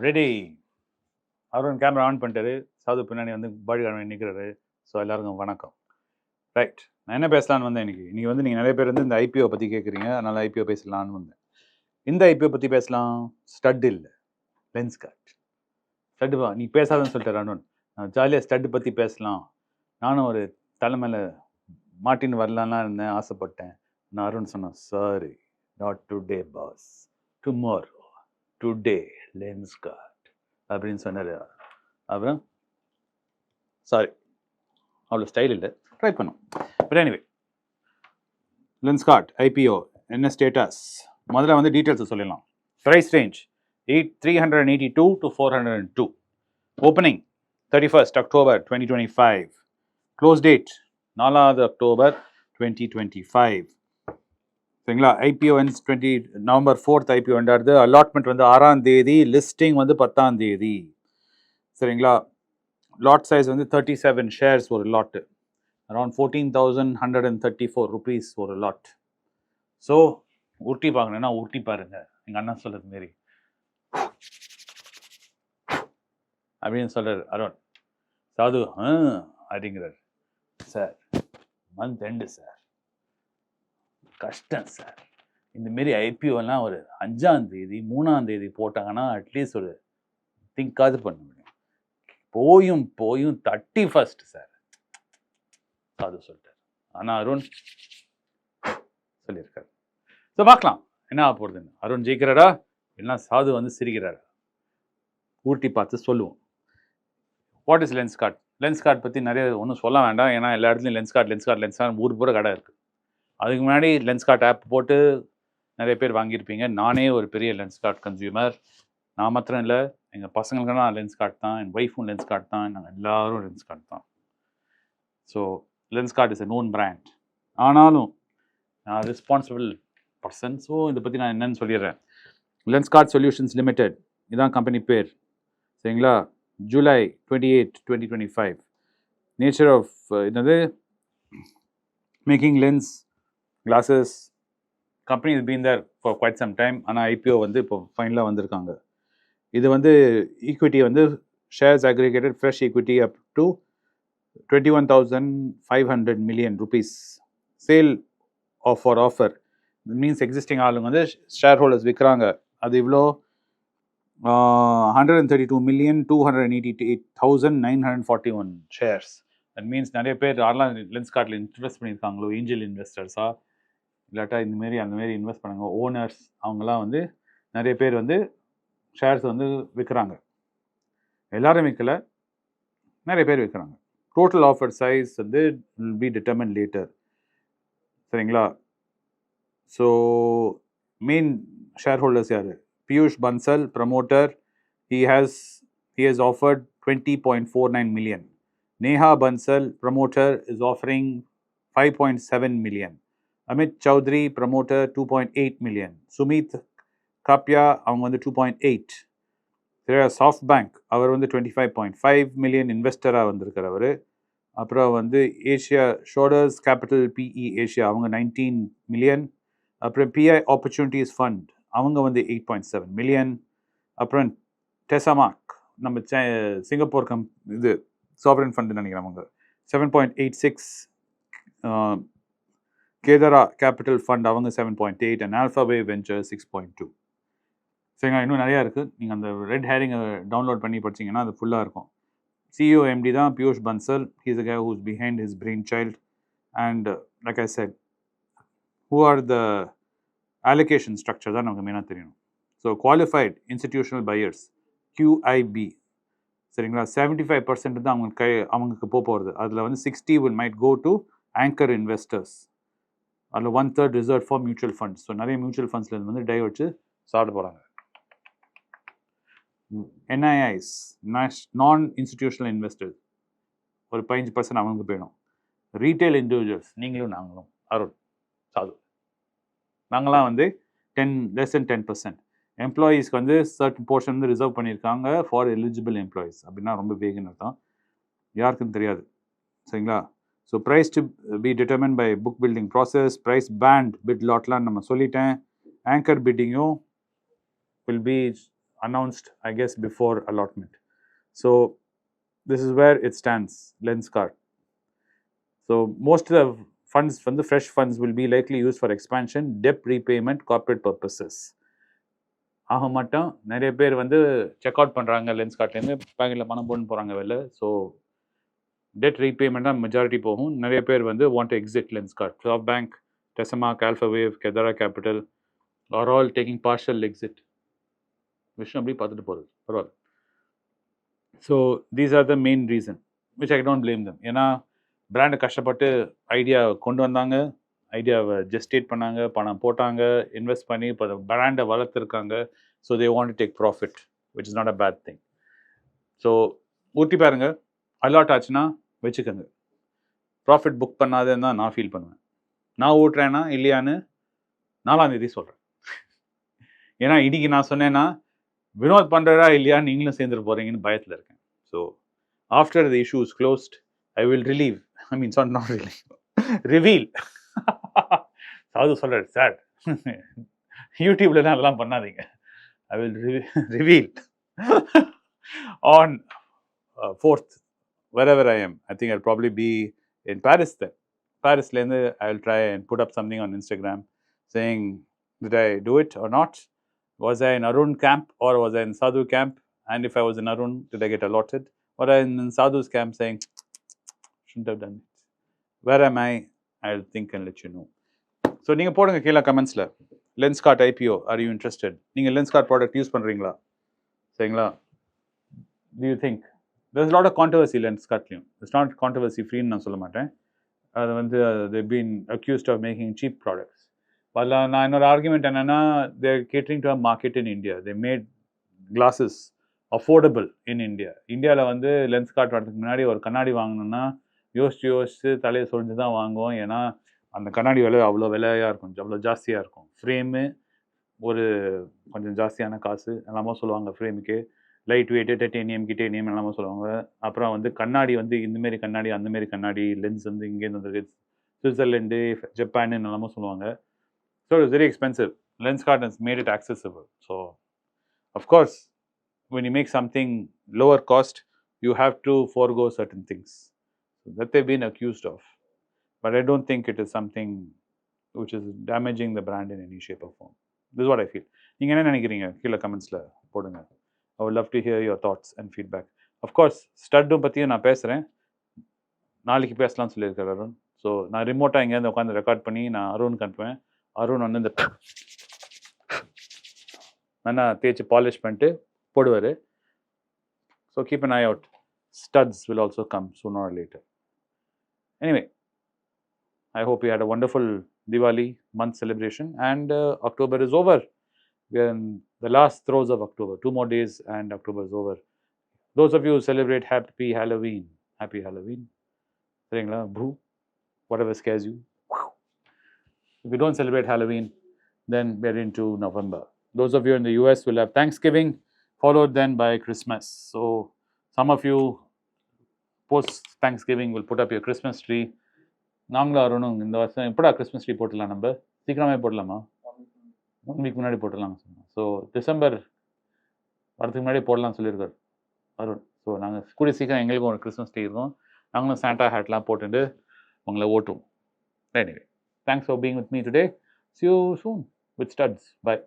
Ready. அவரும் camera on பண்ணிட்டாரு. சாது பின்னாடி வந்து பாடிகார்டு நிற்கிறாரு. ஸோ எல்லாருக்கும் வணக்கம். ரைட், நான் என்ன பேசலான்னு வந்தேன் இன்னைக்கு வந்து நீங்கள் நிறைய பேர் வந்து இந்த ஐபிஓ பற்றி கேட்குறீங்க. அதனால் ஐபிஓ பேசலான்னு வந்தேன். இந்த ஐபிஓ பற்றி பேசலாம். ஸ்டட் இல்லை, லென்ஸ் கார்ட். ஸ்டட்டு வா, நீ பேசாதன்னு சொல்லிட்டு அருண். நான் ஜாலியாக ஸ்டட்டு பற்றி பேசலாம். நானும் ஒரு தலைமையில் மாட்டின்னு வரலான்னா இருந்தேன், ஆசைப்பட்டேன். நான் அருண் சொன்னேன், sorry, not today boss, tomorrow, today Lenskart அப்படின்னு சொன்னார். அப்புறம் சாரி, அவ்வளோ ஸ்டைல் இல்லை, ட்ரை பண்ணோம். But anyway, Lenskart IPO என்ன ஸ்டேட்டஸ்? முதல்ல வந்து டீட்டெயில்ஸை சொல்லிடலாம். Price range 382 to 402. Opening 31st October 2025. Close date 4th October 2025. சரிங்களா? ஐபிஓ November 4th ஐபிஓ என்றாரு. அலாட்மெண்ட் வந்து 6ஆம் தேதி, லிஸ்டிங் வந்து 10ஆம் தேதி. சரிங்களா? லாட் சைஸ் வந்து 37 ஷேர்ஸ் ஒரு லாட்டு, அரௌண்ட் 14,134 rupees ஒரு லாட். ஸோ உருட்டி பார்க்கணுன்னா உருட்டி பாருங்க, எங்கள் அண்ணா சொல்கிறது மாரி அப்படின்னு சொல்கிறார் அருண். சாது அப்படிங்கிறார். சார் மந்த் எண்டு சார், கஷ்டம் சார். இந்தமாரி ஐபிஓலாம் ஒரு 5ஆம் தேதி 3ஆம் தேதி போட்டாங்கன்னா அட்லீஸ்ட் ஒரு திங்காது பண்ண முடியும். போயும் 31st சார் சாது சொல்லிட்டார். ஆனால் அருண் சொல்லியிருக்காரு. ஸோ பார்க்கலாம் என்ன ஆக போகிறதுன்னு. அருண் ஜெயிக்கிறாரா இல்லைன்னா சாது வந்து சிரிக்கிறாரா? ஊட்டி பார்த்து சொல்லுவோம். What is lens card? Lens card பற்றி நிறைய ஒன்றும் சொல்ல வேண்டாம், ஏன்னா எல்லா இடத்துலையும் லென்ஸ் கார்ட் ஊர் பூரா கடை இருக்குது. அதுக்கு முன்னாடி லென்ஸ் கார்ட் ஆப் போட்டு நிறைய பேர் வாங்கியிருப்பீங்க. நானே ஒரு பெரிய லென்ஸ் கார்ட் கன்சியூமர். நான் மாத்திரம் இல்லை, எங்கள் பசங்களுக்கெல்லாம் லென்ஸ் கார்ட் தான், என் ஒய்ஃபும் லென்ஸ் கார்ட் தான், நாங்கள் எல்லோரும் லென்ஸ் கார்ட் தான். So lens card is a known brand. ஆனாலும் நான் ரெஸ்பான்சிபிள் பர்சன். ஸோ இதை பற்றி நான் என்னன்னு சொல்லிடுறேன். லென்ஸ் கார்ட் சொல்யூஷன்ஸ் லிமிடெட், இதுதான் கம்பெனி பேர். சரிங்களா? July 28, 2025. நேச்சர் ஆஃப் என்னது, making lens glasses. Company is been there for quite some time. ஆனால் ஐபிஓ வந்து இப்போ ஃபைனலாக வந்திருக்காங்க. இது வந்து ஈக்விட்டி வந்து shares aggregated fresh equity up to 21,500 million rupees. Sale for offer means existing ஆளுங்க வந்து ஷேர் ஹோல்டர்ஸ் விற்கிறாங்க. அது இவ்வளோ 132,288,941 ஷேர்ஸ். தட் மீன்ஸ் நிறைய பேர் யாரெல்லாம் லென்ஸ் கார்டில் இன்வெஸ்ட் பண்ணியிருக்காங்களோ, ஏஞ்சல் இன்வெஸ்டர்ஸா இல்லாட்டா இந்தமாரி அந்தமாரி இன்வெஸ்ட் பண்ணுங்க ஓனர்ஸ், அவங்களாம் வந்து நிறைய பேர் வந்து ஷேர்ஸ் வந்து விற்கிறாங்க. எல்லாரும் விற்கலை, நிறைய பேர் விற்கிறாங்க. டோட்டல் ஆஃபர் சைஸ் வந்து வில் பி டிட்டர்மின் லேட்டர். சரிங்களா? ஸோ மெயின் ஷேர் ஹோல்டர்ஸ் யார்? Piyush Bansal, promoter, he has offered 20.49 million. Neha Bansal, promoter, is offering 5.7 million. Amit Chaudhary, promoter, 2.8 million. Sumit Kapia, அவங்க வந்து 2.8. there SoftBank, அவர் வந்து 25.5 million இன்வெஸ்டராக வந்திருக்கார் அவர். அப்புறம் வந்து Asia shoulders capital PE Asia, அவங்க 19 million. அப்புறம் பிஐ ஆப்பர்ச்சுனிட்டிஸ் ஃபண்ட், அவங்க வந்து 8.7 million. அப்புறம் டெசமாக், நம்ம சிங்கப்பூர் இது சாவரன் ஃபண்டு நினைக்கிறேன், அவங்க 7.86. கேதரா கேபிட்டல் ஃபண்ட், அவங்க 7.8. And Alphawave venture 6.2. சரிங்களா? இன்னும் நிறையா இருக்குது. நீங்கள் அந்த ரெட் ஹேரிங்கை டவுன்லோட் பண்ணி படிச்சிங்கன்னா அது ஃபுல்லாக இருக்கும். சிஇஓ எம்டி தான் Piyush Bansal. He is a guy whose behind his brain child. And like I said, who are the allocation structure தான் நமக்கு மெயினாக தெரியணும். So qualified institutional buyers, QIB, சரிங்களா? 75% தான் அவங்களுக்கு போகிறது. அதில் வந்து 60 will might go to anchor investors. அதில் 1/3 reserve for mutual funds. So நிறைய மியூச்சுவல் ஃபண்ட்ஸில் வந்து டை வச்சு சாப்பிட போகிறாங்க. NIIs, நான் இன்ஸ்டிடியூஷனல் இன்வெஸ்டர்ஸ், ஒரு 15% அவங்களுக்கு போயிடும். ரீட்டைல் இண்டிவிஜுவல்ஸ், நீங்களும் நாங்களும், அருண், சாது, நாங்களாம் வந்து less than 10%. எம்ப்ளாயீஸ்க்கு வந்து சர்டன் போர்ஷன் வந்து ரிசர்வ் பண்ணியிருக்காங்க ஃபார் எலிஜிபிள் எம்ப்ளாயீஸ். அப்படின்னா ரொம்ப வேகன்னு அர்த்தம், யாருக்குன்னு தெரியாது. சரிங்களா? So price to be determine by book building process. Price band bid லாட்லாம் நம்ம சொல்லிட்டேன். ஆங்கர் பிட்டிங்கும் will be announced, I guess, before allotment. So this is where it stands, Lenskart. So most of the funds from the fresh funds will be likely used for expansion, debt repayment, corporate purposes. ஆக மட்டும் நிறைய பேர் வந்து check out பண்ணுறாங்க லென்ஸ்கார்ட்லேருந்து, பேங்கில் பணம் போட்டு போகிறாங்க வெளில. ஸோ டெட் ரீபேமெண்ட் தான் மெஜாரிட்டி போகும். நிறைய பேர் வந்து want to exit Lenskart. SoftBank, Temasek, Alphawave, Kedaara capital are all taking partial exit. விஷயம் அப்படி பார்த்துட்டு போகிறது பரவாயில்ல. So these are the main reason which I don't blame them. ஏன்னா பிராண்டு கஷ்டப்பட்டு ஐடியா கொண்டு வந்தாங்க, ஐடியாவை ஜெஸ்டேட் பண்ணாங்க, பணம் போட்டாங்க, இன்வெஸ்ட் பண்ணி இப்போ பிராண்டை வளர்த்துருக்காங்க. So they want to take profit, which is not a bad thing. So ஊற்றி பாருங்க, அலாட் ஆச்சுன்னா வச்சுக்கோங்க. ப்ராஃபிட் புக் பண்ணாதேன்னு தான் நான் ஃபீல் பண்ணுவேன். நான் ஊட்டுறேன்னா இல்லையான்னு 4ஆம் தேதி சொல்கிறேன். ஏன்னா இன்றைக்கி நான் சொன்னேன்னா வினோத் பண்ணுறா இல்லையா நீங்களும் சேர்ந்துட்டு போகிறீங்கன்னு பயத்தில் இருக்கேன். So after the issue is closed I will relieve, I mean not relieve, reveal. சாது சொல்கிறார், சார் யூடியூப்ல தான் அதெல்லாம் பண்ணாதீங்க. I will reveal on 4th, wherever I am. I think I'll probably be in Paris then. Paris, I will try and put up something on Instagram saying, did I do it or not? Was I in Arun camp or was I in Sadhu camp? And if I was in Arun, did I get allotted? Or I in Sadhu's camp saying, shouldn't have done it. Where am I? I'll think and let you know. So, நீங்கள் போடுங்க கீழே கமெண்ட்ஸில், Lenskart IPO, are you interested? நீங்கள் Lenskart product use பண்ணுறீங்களா? சரிங்களா? Do you think? There's a lot of controversy லென்ஸ்கார்ட்லையும். It's not controversy ஃப்ரீன்னு நான் சொல்ல மாட்டேன். அது வந்து they've been accused of making cheap products. அதில் நான் என்னோட ஆர்குமெண்ட் என்னென்னா, they're catering to a market in India. They made glasses affordable in India. இந்தியாவில் வந்து லென்ஸ்கார்ட் வரதுக்கு முன்னாடி ஒரு கண்ணாடி வாங்கணுன்னா யோசிச்சு தலையை சொல்லிட்டு தான் வாங்குவோம். ஏன்னா அந்த கண்ணாடி விலை அவ்வளோ விலையாக இருக்கும், அவ்வளோ ஜாஸ்தியாக இருக்கும். ஃப்ரேமு ஒரு கொஞ்சம் ஜாஸ்தியான காசு எல்லாமே சொல்லுவாங்க ஃப்ரேமுக்கு. லைட் வெயிட்டு, டைட்டேனியம், கிட்டேனியம் எல்லாமே சொல்லுவாங்க. அப்புறம் வந்து கண்ணாடி வந்து இந்தமாரி கண்ணாடி, அந்தமாரி கண்ணாடி, லென்ஸ் வந்து இங்கேருந்து வந்துருக்கு, சுவிட்சர்லேண்டு, ஜப்பான்னு எல்லாமே சொல்லுவாங்க. So it's very expensive. Lenskart has made it accessible. So of course when you make something lower cost, you have to forego certain things that they've been accused of. But I don't think it is something which is damaging the brand in any shape or form. This is what I feel. நீங்கள் என்ன நினைக்கிறீங்க கீழே கமெண்ட்ஸில் போடுங்க. I would love to hear your thoughts and feedback. Of course, ஸ்டட்டும் பற்றியும் நான் பேசுகிறேன், நாளைக்கு பேசலாம்னு சொல்லியிருக்காரு அருண். ஸோ நான் ரிமோட்டாக எங்கேயாவது உட்காந்து ரெக்கார்ட் பண்ணி நான் அருணுக்கு அனுப்புவேன். அருண் வந்து இந்த நல்லா தேய்ச்சி பாலிஷ் பண்ணிட்டு போடுவார். So keep an eye out. Studs will also come sooner or later. Anyway, I hope you had a wonderful Diwali month celebration, and October is over. We are in the last throes of October. 2 more days and October is over. Those of you who celebrate, happy Halloween. Happy Halloween. Sayingla, boo, whatever scares you. If you don't celebrate Halloween, then we're into November. Those of you in the US will have Thanksgiving, followed then by Christmas. So some of you post Thanksgiving will put up your Christmas tree. நாங்களும் அருணும் இந்த வருஷம் எப்படா Christmas tree போட்டுடலாம், நம்ம சீக்கிரமே போடலாமா? 1 week முன்னாடி போட்டுடலாம்னு சொன்னோம். ஸோ டிசம்பர் வரதுக்கு முன்னாடி போடலாம்னு சொல்லியிருக்காரு அருண். ஸோ நாங்கள் கூடிய சீக்கிரம் எங்களுக்கும் ஒரு கிறிஸ்மஸ் ட்ரீ இருக்கும், நாங்களும் சாண்டா ஹேட்லாம் போட்டுட்டு உங்களை ஓட்டுவோம். Anyway, thanks for being with me today. See you soon with Studs. Bye.